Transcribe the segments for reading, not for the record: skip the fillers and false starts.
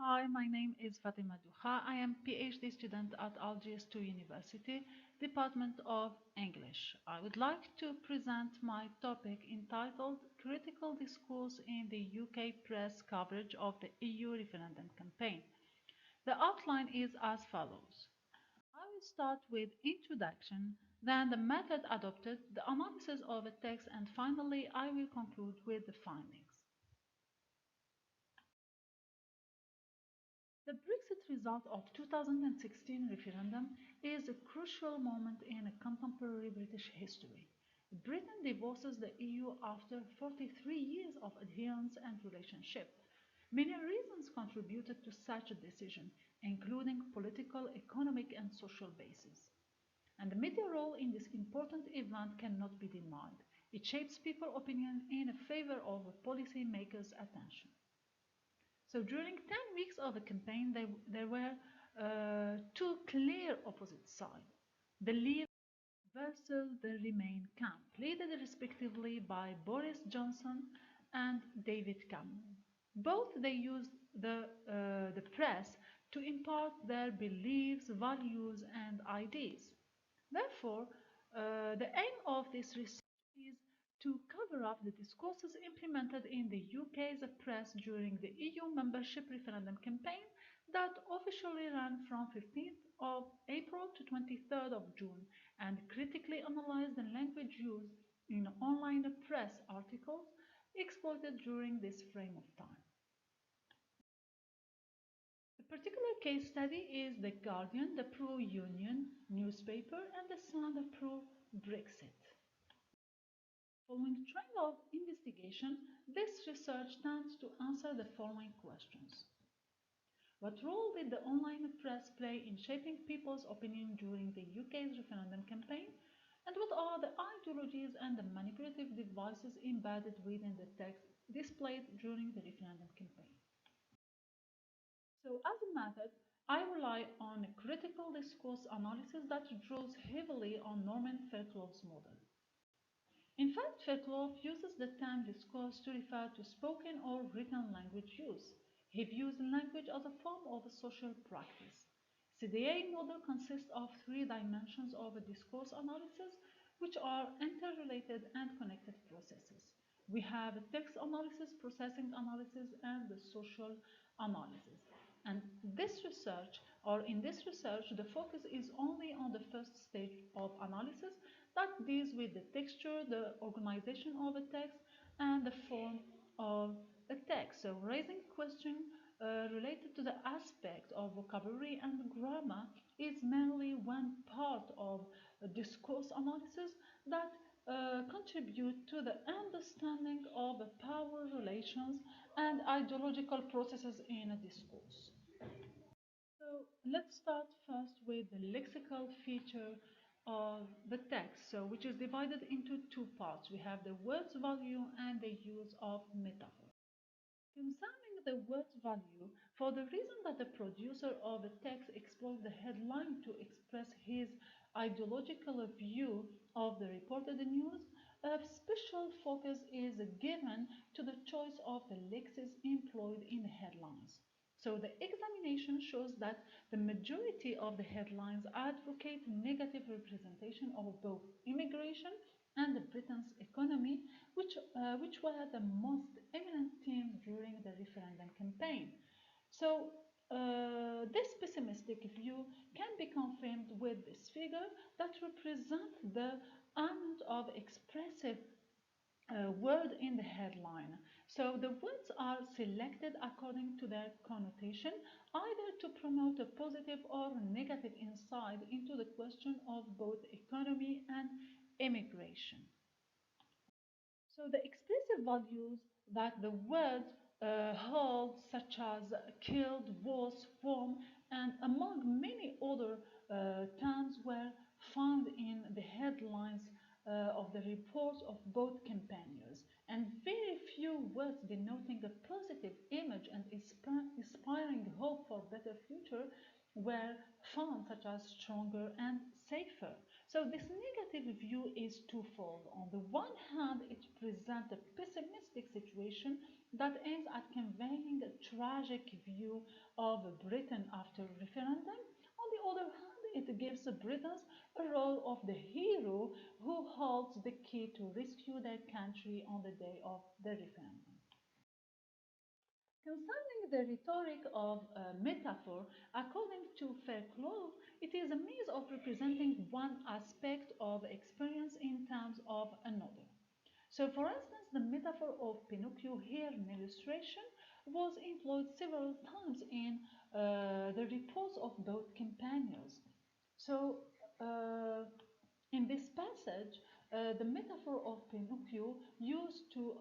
Hi, my name is Fatima Doukha. I am PhD student at Algiers 2 University, Department of English. I would like to present my topic entitled Critical Discourse in the UK Press Coverage of the EU Referendum Campaign. The outline is as follows. I will start with introduction, then the method adopted, the analysis of a text, and finally I will conclude with the findings. The Brexit result of 2016 referendum is a crucial moment in contemporary British history. Britain divorces the EU after 43 years of adherence and relationship. Many reasons contributed to such a decision, including political, economic, and social bases. And the media role in this important event cannot be denied. It shapes people's opinion in favor of policy makers' attention. So during 10 weeks of the campaign, there were two clear opposite sides. The Leave versus the Remain camp, led respectively by Boris Johnson and David Cameron. Both they used the press to impart their beliefs, values, and ideas. Therefore, the aim of this research is to cover up the discourses implemented in the UK's press during the EU membership referendum campaign that officially ran from 15th of April to 23rd of June and critically analyze the language used in online press articles exploited during this frame of time. The particular case study is The Guardian, the pro-Union newspaper, and The Sun, the pro-Brexit. Following a trend of investigation, this research tends to answer the following questions. What role did the online press play in shaping people's opinion during the UK's referendum campaign? And what are the ideologies and the manipulative devices embedded within the text displayed during the referendum campaign? So as a method, I rely on a critical discourse analysis that draws heavily on Norman Fairclough's model. In fact, Fairclough uses the term discourse to refer to spoken or written language use. He views language as a form of a social practice. CDA model consists of three dimensions of a discourse analysis, which are interrelated and connected processes. We have text analysis, processing analysis, and the social analysis. And this research, or in this research, the focus is only on the first stage of analysis that deals with the texture, the organization of a text, and the form of a text. So raising question related to the aspect of vocabulary and grammar is mainly one part of discourse analysis that contribute to the understanding of power relations and ideological processes in a discourse. So let's start first with the lexical feature of the text, so which is divided into two parts. We have the words value and the use of metaphor. Concerning the words value, for the reason that the producer of the text exploits the headline to express his ideological view of the reported news, a special focus is given to the choice of the lexis employed in the headlines. So the examination shows that the majority of the headlines advocate negative representation of both immigration and Britain's economy, which were the most eminent themes during the referendum campaign. So this pessimistic view can be confirmed with this figure that represents the amount of expressive word in the headline. So the words are selected according to their connotation, either to promote a positive or negative insight into the question of both economy and immigration. So the expressive values that the word hold, such as killed, was, warm, and among many other terms, were found in the headlines of the reports of both campaigners, and very few words denoting a positive image and inspiring hope for a better future were found such as stronger and safer. So this negative view is twofold. On the one hand, it presents a pessimistic situation that aims at conveying a tragic view of Britain after referendum. On the other hand, it gives Britons a role of the hero who holds the key to rescue their country on the day of the referendum. Concerning the rhetoric of a metaphor, according to Fairclough, it is a means of representing one aspect of experience in terms of another. So, for instance, the metaphor of Pinocchio here in illustration was employed several times in the reports of both companions. So, uh, in this passage, the metaphor of Pinocchio used to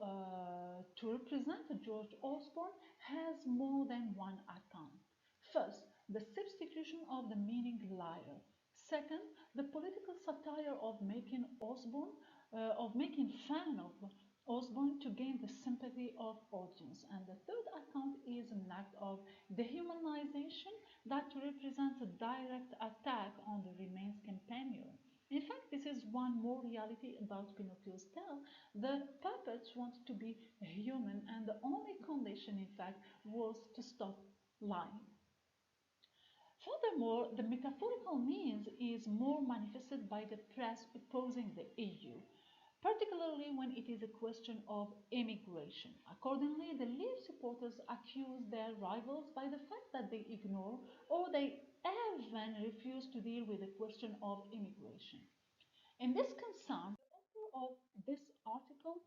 represent George Osborne has more than one account. First, the substitution of the meaning liar. Second, the political satire of making fun of Osborne to gain the sympathy of audience. And the third account is an act of dehumanization that represents a direct attack on the remains companion. In fact, this is one more reality about Pinocchio's tale. The puppets wanted to be human, and the only condition, in fact, was to stop lying. Furthermore, the metaphorical means is more manifested by the press opposing the EU, particularly when it is a question of immigration. Accordingly, the Leave supporters accuse their rivals by the fact that they ignore or they even refuse to deal with the question of immigration. In this concern, the author of this article,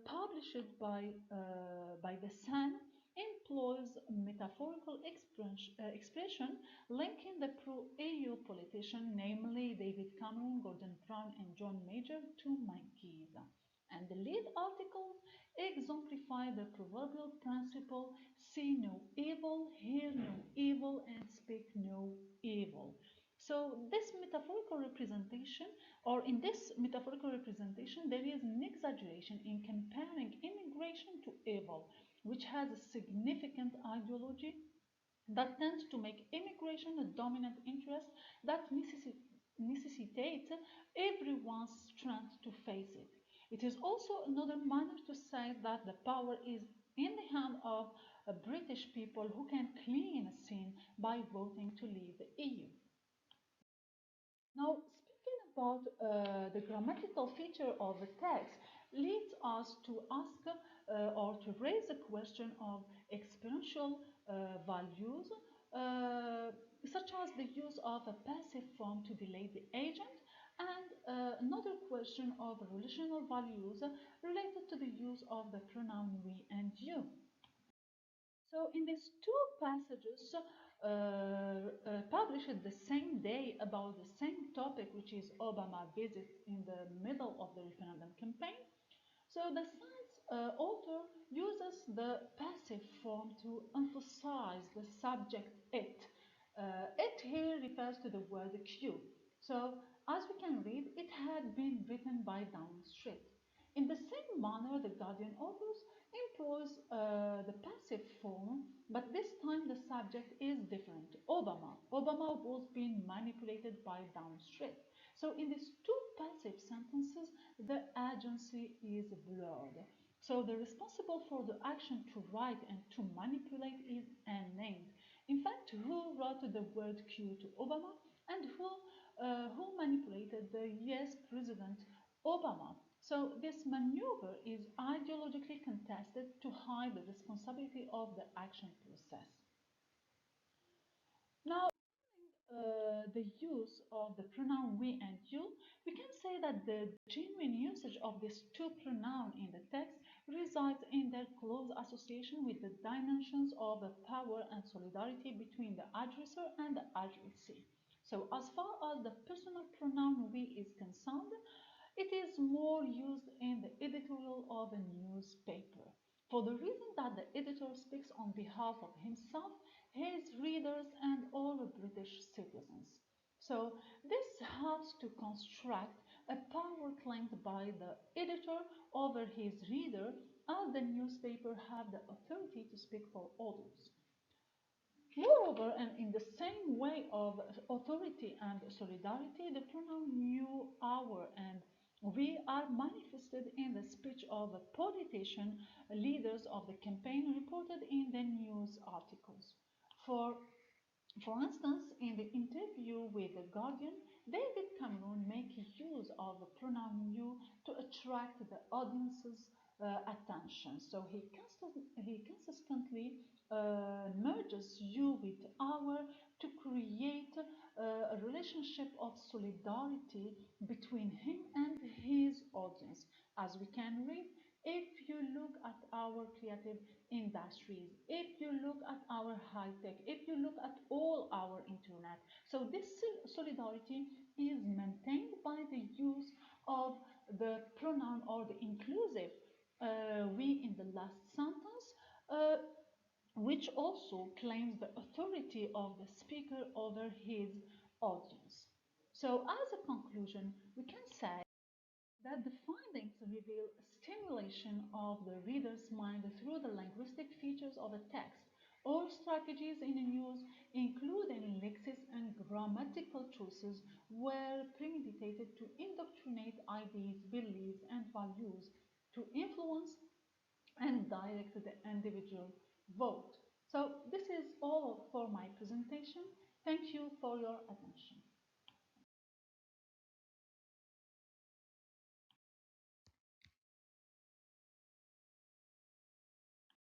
published by The Sun, employs metaphorical expression linking the pro-EU politician, namely David Cameron, Gordon Brown, and John Major, to monkeys. And the lead articles exemplify the proverbial principle: see no evil, hear no evil, and speak no evil. So this metaphorical representation, or in this metaphorical representation, there is an exaggeration in comparing immigration to evil, which has a significant ideology that tends to make immigration a dominant interest that necessitates everyone's strength to face it. It is also another manner to say that the power is in the hand of British people who can clean a scene by voting to leave the EU. Now, speaking about the grammatical feature of the text leads us to ask or to raise the question of experiential values, such as the use of a passive form to delay the agent, and another question of relational values related to the use of the pronoun we and you. So in these two passages published the same day about the same topic, which is Obama visit in the middle of the referendum campaign, so the science author uses the passive form to emphasize the subject it. It here refers to the word Q. So as we can read, it had been written by Downing Street. In the same manner, the Guardian authors employs the passive form, but this time the subject is different. Obama. Obama was being manipulated by Downing Street. So in these two passive sentences, the agency is blurred. So the responsible for the action to write and to manipulate is unnamed. In fact, who wrote the word Q to Obama and who manipulated the US President Obama? So this maneuver is ideologically contested to hide the responsibility of the action process. Now, the use of the pronoun we and you, we can say that the genuine usage of these two pronouns in the text resides in their close association with the dimensions of power and solidarity between the aggressor and the addressee. So as far as the personal pronoun we is concerned, it is more used in the editorial of a newspaper, for the reason that the editor speaks on behalf of himself, his readers, and all British citizens. So this helps to construct a power claimed by the editor over his reader, as the newspaper have the authority to speak for others. Moreover, and in the same way of authority and solidarity, the pronoun you, our, and we are manifested in the speech of politician leaders of the campaign reported in the news articles. For for instance, in the interview with The Guardian, David Cameron makes use of the pronoun you to attract the audience's attention. So he consistently merges you with our to create a relationship of solidarity between him and his audience. As we can read, if you look at our creative industries, if you look at our high tech, if you look at all our internet, so this solidarity is maintained by the use of the pronoun or the inclusive we in the last sentence, uh, which also claims the authority of the speaker over his audience. So, as a conclusion, we can say that the findings reveal a stimulation of the reader's mind through the linguistic features of a text. All strategies in the news, including lexis and grammatical choices, were premeditated to indoctrinate ideas, beliefs, and values, to influence and direct the individual vote. So this is all for my presentation. Thank you for your attention.